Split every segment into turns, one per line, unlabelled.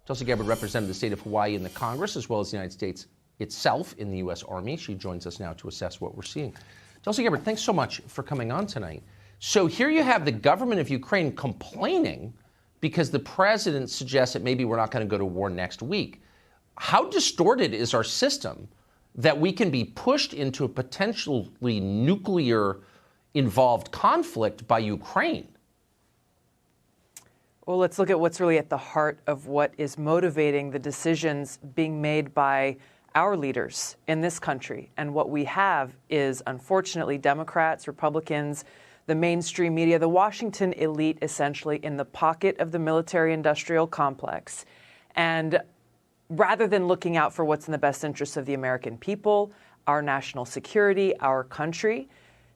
Tulsi Gabbard represented the state of Hawaii in the Congress, as well as the United States itself in the U.S. Army. She joins us now to assess what we're seeing. Tulsi Gabbard, thanks so much for coming on tonight. So here you have the government of Ukraine complaining because the president suggests that maybe we're not going to go to war next week. How distorted is our system that we can be pushed into a potentially nuclear-involved conflict by Ukraine?
Well, let's look at what's really at the heart of what is motivating the decisions being made by our leaders in this country. And what we have is, unfortunately, Democrats, Republicans, the mainstream media, the Washington elite, essentially in the pocket of the military-industrial complex. And rather than looking out for what's in the best interests of the American people, our national security, our country,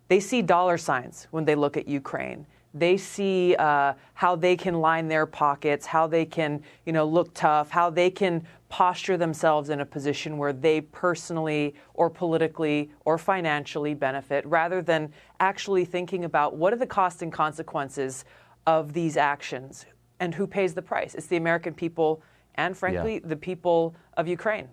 they see dollar signs when they look at Ukraine. They see how they can line their pockets, how they can, look tough, how they can posture themselves in a position where they personally or politically or financially benefit, rather than actually thinking about what are the costs and consequences of these actions and who pays the price. It's the American people and, frankly, the people of Ukraine.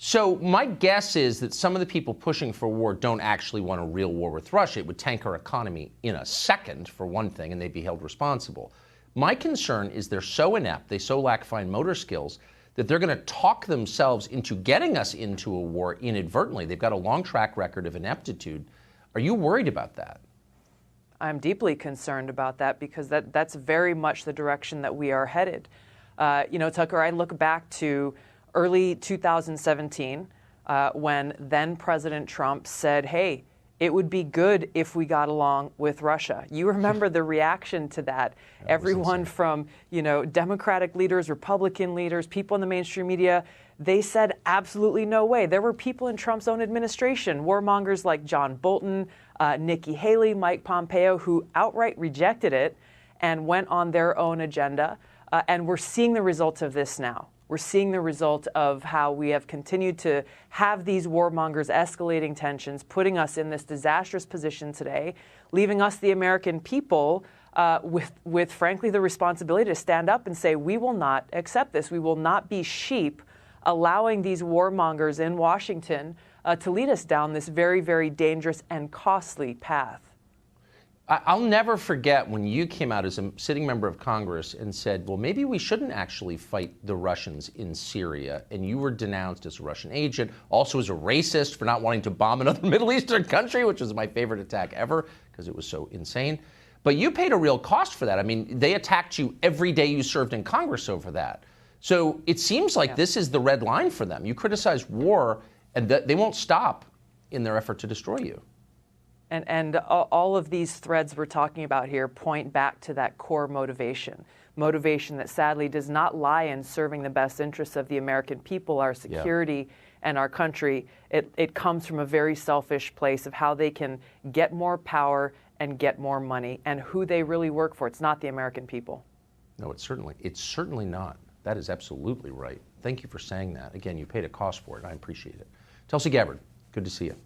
So my guess is that some of the people pushing for war don't actually want a real war with Russia. It would tank our economy in a second, for one thing, and they'd be held responsible. My concern is they're so inept, they so lack fine motor skills, that they're going to talk themselves into getting us into a war inadvertently. They've got a long track record of ineptitude. Are you worried about that?
I'm deeply concerned about that because that's very much the direction that we are headed. Tucker, I look back to early 2017 when then President Trump said, hey, it would be good if we got along with Russia. You remember the reaction to that. Everyone from, Democratic leaders, Republican leaders, people in the mainstream media, they said absolutely no way. There were people in Trump's own administration, warmongers like John Bolton, Nikki Haley, Mike Pompeo, who outright rejected it and went on their own agenda. And we're seeing the results of this now. We're seeing the result of how we have continued to have these warmongers escalating tensions, putting us in this disastrous position today, leaving us, the American people, with frankly, the responsibility to stand up and say, we will not accept this. We will not be sheep allowing these warmongers in Washington to lead us down this very, very dangerous and costly path.
I'll never forget when you came out as a sitting member of Congress and said, well, maybe we shouldn't actually fight the Russians in Syria. And you were denounced as a Russian agent, also as a racist for not wanting to bomb another Middle Eastern country, which was my favorite attack ever because it was so insane. But you paid a real cost for that. I mean, they attacked you every day you served in Congress over that. So it seems like this is the red line for them. You criticize war, and they won't stop in their effort to destroy you.
And all of these threads we're talking about here point back to that core motivation that sadly does not lie in serving the best interests of the American people, our security, and our country. It comes from a very selfish place of how they can get more power and get more money and who they really work for. It's not the American people.
No, it's certainly not. That is absolutely right. Thank you for saying that. Again, you paid a cost for it. I appreciate it. Tulsi Gabbard, good to see you.